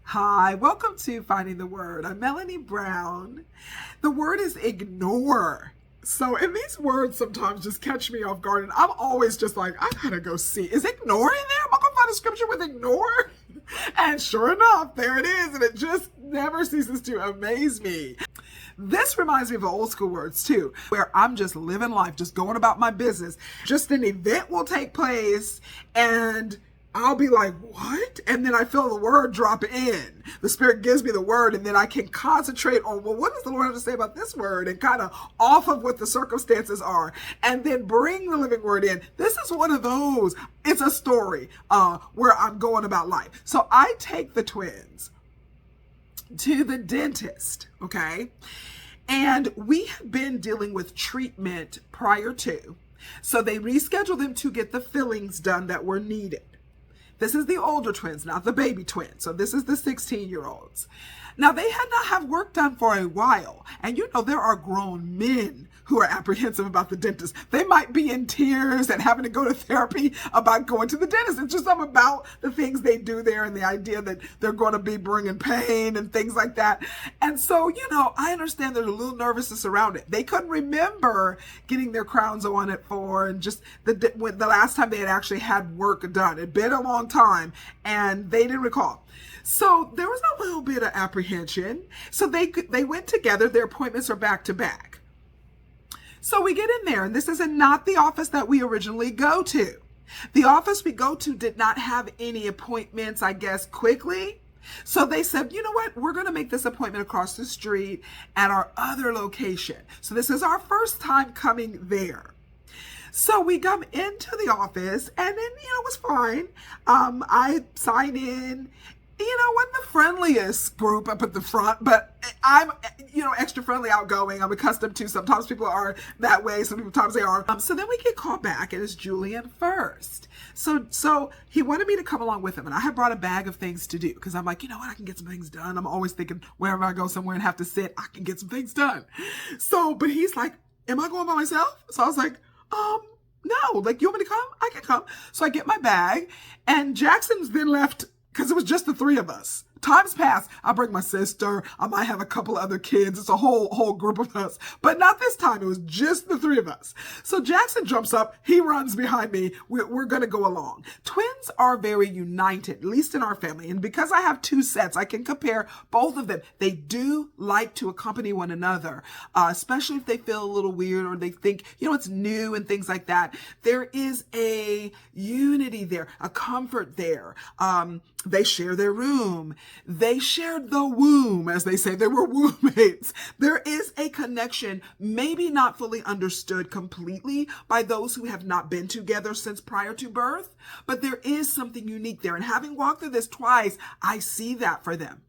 Hi, welcome to Finding the Word. I'm Melanie Brown. The word is ignore. So, and these words sometimes just catch me off guard, and I'm always just like, I gotta go see. Is ignore in there? Am I gonna find a scripture with ignore? And sure enough, there it is, and it just never ceases to amaze me. This reminds me of old school words too, where I'm just living life, just going about my business. Just an event will take place, and I'll be like, what? And then I feel the word drop in. The Spirit gives me the word, and then I can concentrate on, well, what does the Lord have to say about this word? And kind of off of what the circumstances are. And then bring the living word in. This is one of those. It's a story where I'm going about life. So I take the twins to the dentist, okay? And we have been dealing with treatment prior to. So they rescheduled them to get the fillings done that were needed. This is the older twins, not the baby twins. So this is the 16-year-olds. Now, they had not had work done for a while. And you know, there are grown men who are apprehensive about the dentist. They might be in tears and having to go to therapy about going to the dentist. It's just something about the things they do there and the idea that they're going to be bringing pain and things like that. And so, you know, I understand there's a little nervousness around it. They couldn't remember getting their crowns on it for, and just the last time they had actually had work done. It'd been a long time, and they didn't recall. So there was a little bit of apprehension. So they went together. Their appointments are back to back. So we get in there, and this is not the office that we originally go to. The office we go to did not have any appointments, I guess, quickly. So they said, you know what, we're going to make this appointment across the street at our other location. So this is our first time coming there. So we come into the office, and then, it was fine. I sign in. Wasn't the friendliest group up at the front, but I'm, extra friendly, outgoing. I'm accustomed to, sometimes people are that way, sometimes they are. So then we get called back, and it's Julian first. So he wanted me to come along with him, and I had brought a bag of things to do, because I'm like, you know what, I can get some things done. I'm always thinking, wherever I go somewhere and have to sit, I can get some things done. So, but he's like, am I going by myself? So I was like, no, like, you want me to come? I can come. So I get my bag, and Jackson's then left, because it was just the three of us. Times past, I bring my sister. I might have a couple other kids. It's a whole group of us. But not this time. It was just the three of us. So Jackson jumps up. He runs behind me. We're going to go along. Twins are very united, at least in our family. And because I have two sets, I can compare both of them. They do like to accompany one another, especially if they feel a little weird or they think, it's new and things like that. There is a unity there, a comfort there. They share their room. They shared the womb, as they say. They were wombmates. There is a connection, maybe not fully understood completely by those who have not been together since prior to birth, but there is something unique there. And having walked through this twice, I see that for them.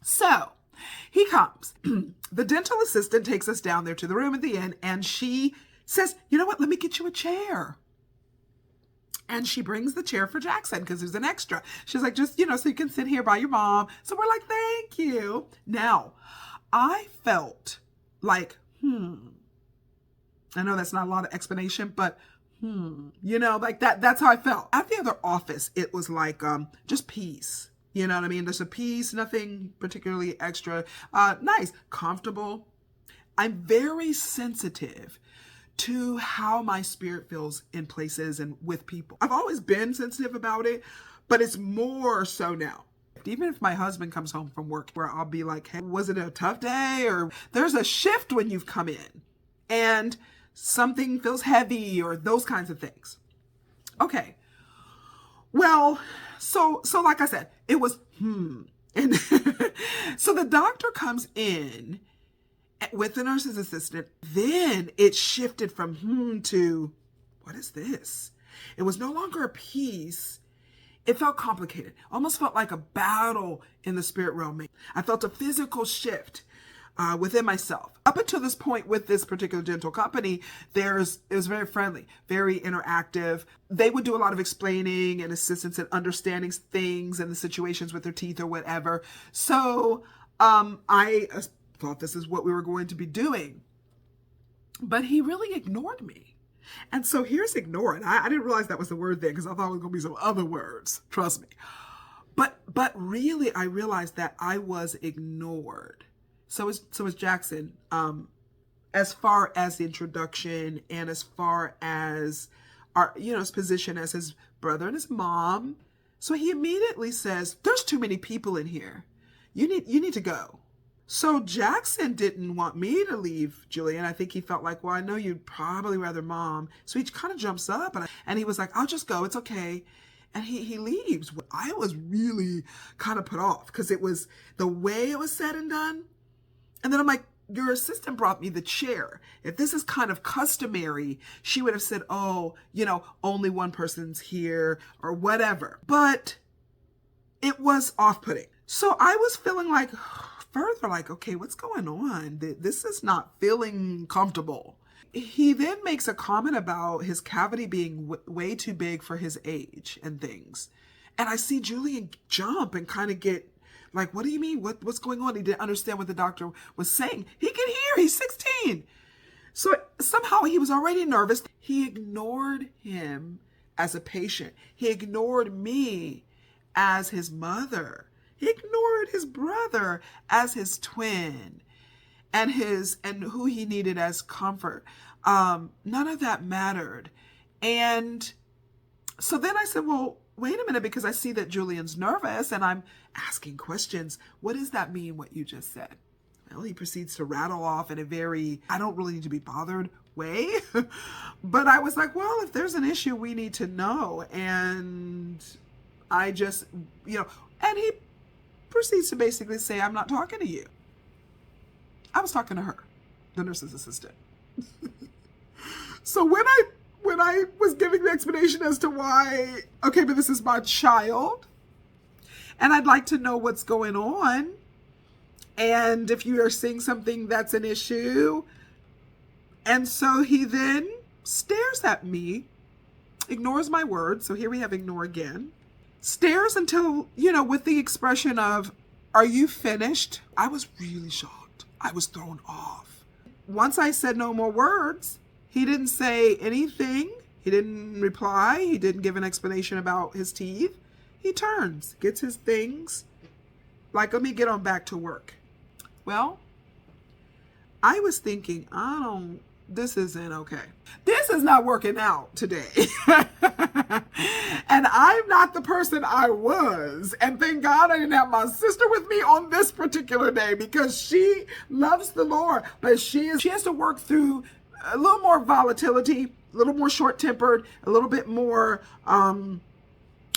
So he comes. The dental assistant takes us down there to the room at the end, and she says, you know what, let me get you a chair. And she brings the chair for Jackson because there's an extra. She's like, just, so you can sit here by your mom. So we're like, thank you. Now, I felt like, I know that's not a lot of explanation, but like that's how I felt. At the other office, it was like, just peace. You know what I mean? There's a peace, nothing particularly extra. Nice, comfortable. I'm very sensitive to how my spirit feels in places and with people. I've always been sensitive about it, but it's more so now. Even if my husband comes home from work, where I'll be like, hey, was it a tough day? Or there's a shift when you've come in and something feels heavy or those kinds of things. Okay. Well, so like I said, it was, And so the doctor comes in with the nurse's assistant. Then it shifted from to, what is this? It was no longer a peace. It felt complicated. Almost felt like a battle in the spirit realm. I felt a physical shift within myself. Up until this point with this particular dental company, it was very friendly, very interactive. They would do a lot of explaining and assistance and understanding things and the situations with their teeth or whatever. So I thought this is what we were going to be doing. But he really ignored me. And so here's ignore. And I didn't realize that was the word there because I thought it was going to be some other words. Trust me. But really, I realized that I was ignored. So is Jackson. As far as the introduction and as far as his position as his brother and his mom. So he immediately says, "There's too many people in here. You need to go." So Jackson didn't want me to leave, Julian. I think he felt like, well, I know you'd probably rather mom. So he kind of jumps up and he was like, "I'll just go. It's okay." And he leaves. I was really kind of put off because it was the way it was said and done. And then I'm like, your assistant brought me the chair. If this is kind of customary, she would have said, "Oh, only one person's here," or whatever. But it was off-putting. So I was feeling like, further like, okay, what's going on? This is not feeling comfortable. He then makes a comment about his cavity being way too big for his age and things. And I see Julian jump and kind of get like, what do you mean? What's going on? He didn't understand what the doctor was saying. He can hear. He's 16. So somehow he was already nervous. He ignored him as a patient. He ignored me as his mother. He ignored his brother as his twin and who he needed as comfort. None of that mattered. And so then I said, well, wait a minute, because I see that Julian's nervous and I'm asking questions. What does that mean, what you just said? Well, he proceeds to rattle off in a very, I don't really need to be bothered way. But I was like, well, if there's an issue, we need to know. And I just, and he proceeds to basically say, "I'm not talking to you." I was talking to her, the nurse's assistant. So when I was giving the explanation as to why, okay, but this is my child, and I'd like to know what's going on, and if you are seeing something that's an issue. And so he then stares at me, ignores my words. So here we have ignore again. Stares until, with the expression of, "Are you finished?" I was really shocked. I was thrown off. Once I said no more words, he didn't say anything. He didn't reply. He didn't give an explanation about his teeth. He turns, gets his things, like, let me get on back to work. Well, I was thinking, this isn't okay. This is not working out today. And I'm not the person I was. And thank God I didn't have my sister with me on this particular day, because she loves the Lord, but she has to work through a little more volatility, a little more short-tempered, a little bit more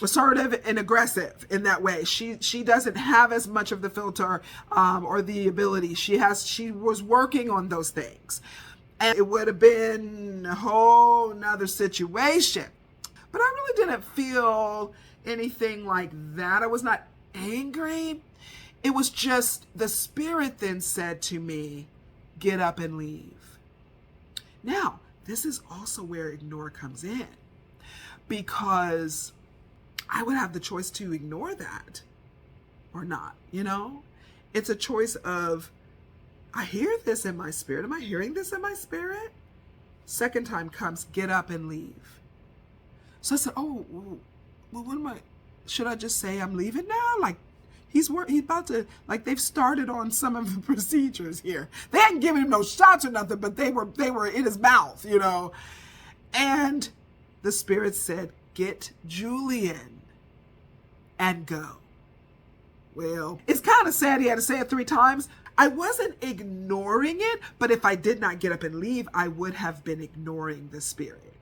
assertive and aggressive in that way. She doesn't have as much of the filter or the ability. She was working on those things. And it would have been a whole nother situation. But I really didn't feel anything like that. I was not angry. It was just the Spirit then said to me, "Get up and leave." Now, this is also where ignore comes in, because I would have the choice to ignore that or not, It's a choice of, I hear this in my spirit. Am I hearing this in my spirit? Second time comes, "Get up and leave." So I said, "Oh, well, what am I, should I just say I'm leaving now? Like, he's about to, like, they've started on some of the procedures here. They hadn't given him no shots or nothing, but they were in his mouth, And the Spirit said, "Get Julian and go." Well, it's kind of sad he had to say it 3 times. I wasn't ignoring it, but if I did not get up and leave, I would have been ignoring the Spirit.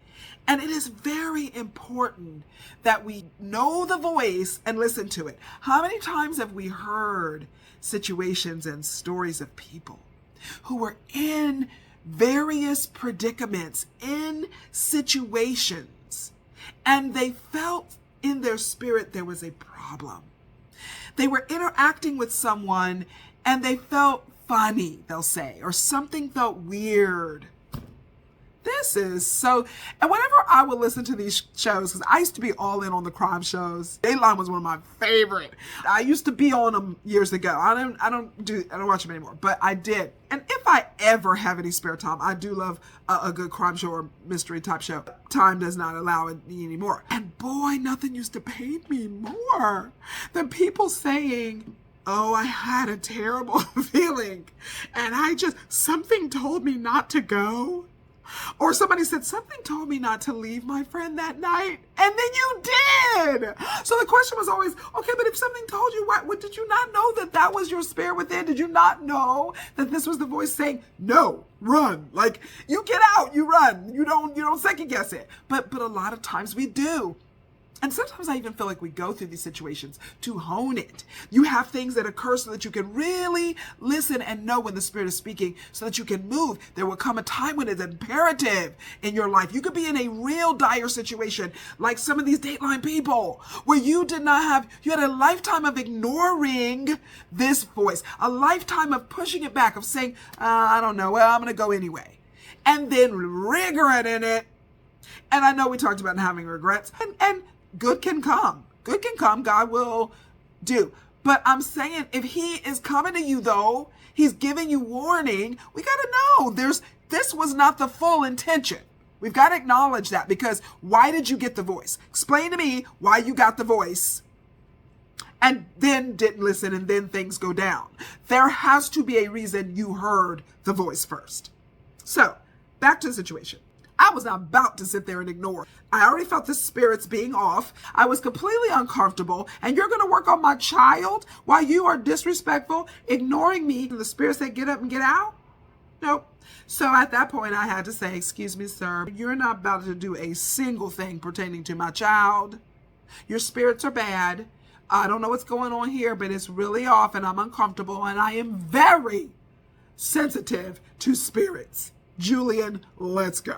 And it is very important that we know the voice and listen to it. How many times have we heard situations and stories of people who were in various predicaments, in situations, and they felt in their spirit there was a problem? They were interacting with someone and they felt funny, they'll say, or something felt weird. This is so, and whenever I would listen to these shows, because I used to be all in on the crime shows. Dateline was one of my favorite. I used to be on them years ago. I don't watch them anymore, but I did. And if I ever have any spare time, I do love a good crime show or mystery type show. Time does not allow it anymore. And boy, nothing used to pain me more than people saying, oh, I had a terrible feeling and something told me not to go. Or somebody said, something told me not to leave my friend that night. And then you did. So the question was always, okay, but if something told you, what did you not know that was your spirit within? Did you not know that this was the voice saying, no, run? Like, you get out, you run. You don't second guess it. But a lot of times we do. And sometimes I even feel like we go through these situations to hone it. You have things that occur so that you can really listen and know when the Spirit is speaking so that you can move. There will come a time when it's imperative in your life. You could be in a real dire situation like some of these Dateline people where you had a lifetime of ignoring this voice, a lifetime of pushing it back, of saying, I don't know, well, I'm going to go anyway. And then regretting it. And I know we talked about having regrets and good can come. Good can come. God will do. But I'm saying if he is coming to you, though, he's giving you warning. We got to know this was not the full intention. We've got to acknowledge that, because why did you get the voice? Explain to me why you got the voice and then didn't listen and then things go down. There has to be a reason you heard the voice first. So back to the situation. I was not about to sit there and ignore. I already felt the spirits being off. I was completely uncomfortable. And you're going to work on my child while you are disrespectful, ignoring me. And the spirit said, get up and get out? Nope. So at that point, I had to say, excuse me, sir, you're not about to do a single thing pertaining to my child. Your spirits are bad. I don't know what's going on here, but it's really off and I'm uncomfortable. And I am very sensitive to spirits. Julian, let's go.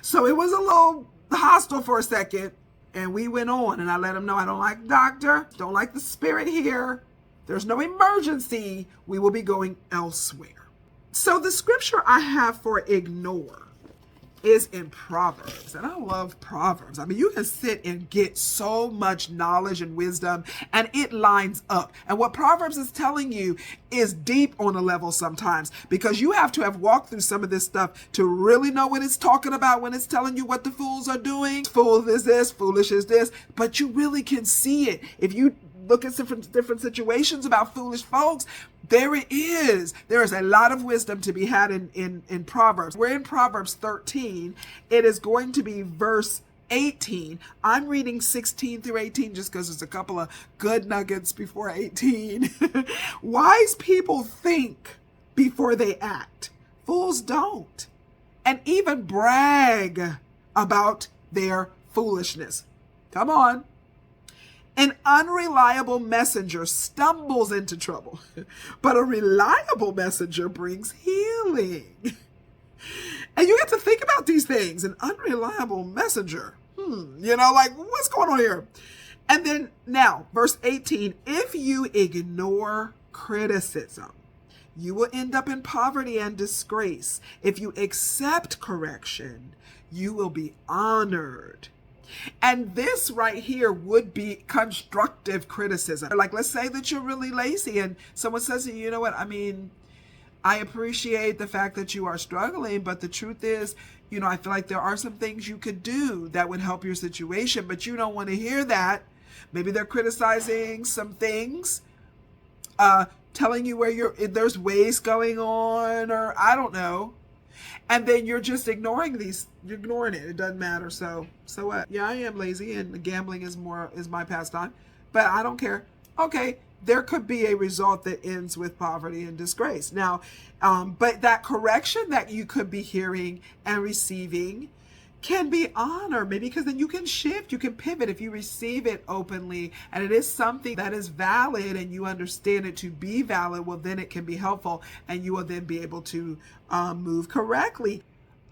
So it was a little hostile for a second, and we went on, and I let him know I don't like the doctor, don't like the spirit here. There's no emergency. We will be going elsewhere. So the scripture I have for ignore is in Proverbs, and I love Proverbs. I mean, you can sit and get so much knowledge and wisdom, and it lines up. And what Proverbs is telling you is deep on a level sometimes, because you have to have walked through some of this stuff to really know what it's talking about when it's telling you what the fools are doing. Fool is this, foolish is this, but you really can see it. If you look at different situations about foolish folks, there it is. There is a lot of wisdom to be had in Proverbs. We're in Proverbs 13. It is going to be verse 18. I'm reading 16 through 18 just because there's a couple of good nuggets before 18. Wise people think before they act. Fools don't. And even brag about their foolishness. Come on. An unreliable messenger stumbles into trouble, but a reliable messenger brings healing. And you get to think about these things. An unreliable messenger. Like, what's going on here? And then now, verse 18, if you ignore criticism, you will end up in poverty and disgrace. If you accept correction, you will be honored. And this right here would be constructive criticism. Like, let's say that you're really lazy and someone says to you, you know what, I mean, I appreciate the fact that you are struggling, but the truth is, I feel like there are some things you could do that would help your situation, but you don't want to hear that. Maybe they're criticizing some things, telling you where there's waste going on, or I don't know. And then you're just ignoring you're ignoring it. It doesn't matter. So what? Yeah, I am lazy and gambling is my pastime, but I don't care. Okay. There could be a result that ends with poverty and disgrace. Now, but that correction that you could be hearing and receiving can be honored, maybe because then you can shift, you can pivot if you receive it openly and it is something that is valid and you understand it to be valid. Well, then it can be helpful and you will then be able to move correctly.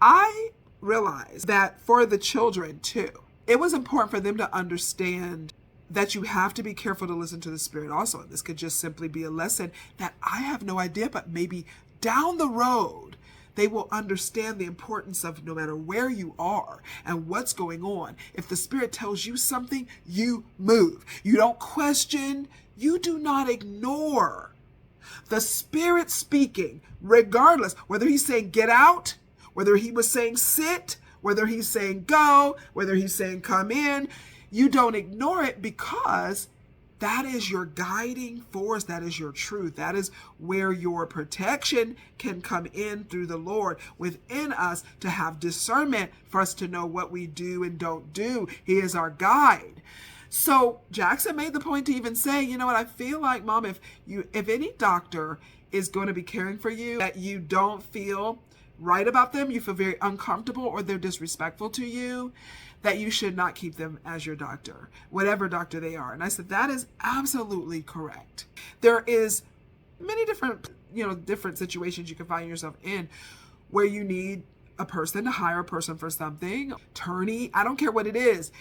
I realized that for the children too, it was important for them to understand that you have to be careful to listen to the Spirit also. And this could just simply be a lesson that I have no idea, but maybe down the road They will understand the importance of no matter where you are and what's going on. If the Spirit tells you something, you move. You don't question. You do not ignore. The Spirit speaking, regardless, whether he's saying get out, whether he was saying sit, whether he's saying go, whether he's saying come in, you don't ignore it, because that is your guiding force. That is your truth. That is where your protection can come in through the Lord within us, to have discernment for us to know what we do and don't do. He is our guide. So Jackson made the point to even say, you know what, I feel like, Mom, if any doctor is going to be caring for you, that you don't feel right about them, you feel very uncomfortable, or they're disrespectful to you, that you should not keep them as your doctor, whatever doctor they are. And I said, that is absolutely correct. There is many different situations you can find yourself in where you need a person to hire a person for something, attorney, I don't care what it is.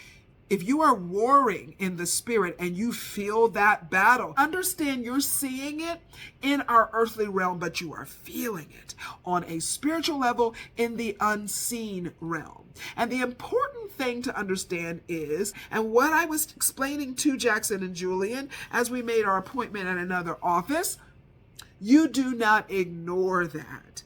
If you are warring in the Spirit and you feel that battle, understand you're seeing it in our earthly realm, but you are feeling it on a spiritual level in the unseen realm. And the important thing to understand is, and what I was explaining to Jackson and Julian as we made our appointment at another office, you do not ignore that.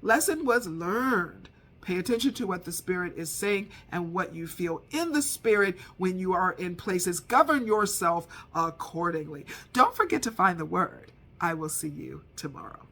Lesson was learned. Pay attention to what the Spirit is saying and what you feel in the Spirit when you are in places. Govern yourself accordingly. Don't forget to find the Word. I will see you tomorrow.